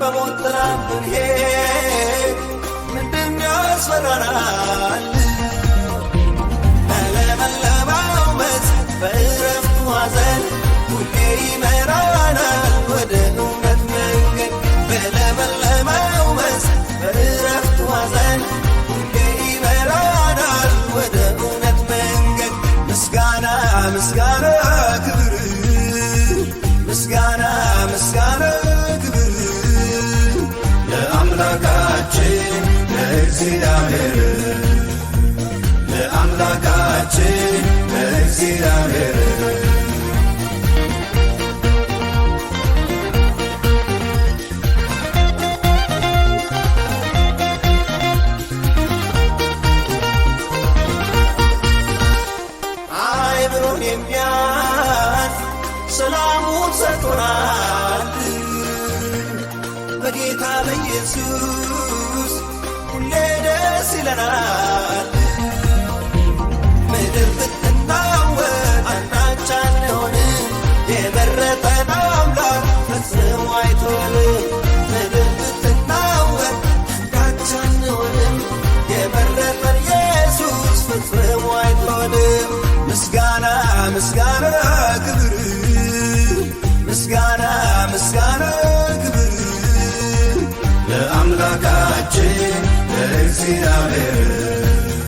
በሞት ጥላ ብንሄድ ምንድነው ያስፈራናል? በለመለመው መስክ በዕረፍቱ ሐዘን ሁሌ ይመራናል ወደ እውነት መንገድ። በለመለመው መስክ በዕረፍቱ ሐዘን ሁሌ ይመራናል ወደ እውነት መንገድ። ምስጋና ምስጋና ክብር ምስጋና ምስጋና ክብር ለአምላካችን ለእግዚአብሔር ለአምላካችን ለእግዚአብሔር። አይምሮን የሚያዝ ሰላሙን ሰጥቶናል በጌታ በኢየሱስ ሁሌ ደስ ይለናል። ምድር ብትናወጥ አንዳች አንሆንም፣ የመረጠን አምላክ ፈጽሞ አይተወንም። ምድር ብትናወጥ አንዳች አንሆንም፣ የመረጠን ኢየሱስ ፈጽሞ አይተወንም። ምስጋና ምስጋና ክብር ምስጋና ምስጋና ክብር ለአምላካችን ለእግዚአብሔር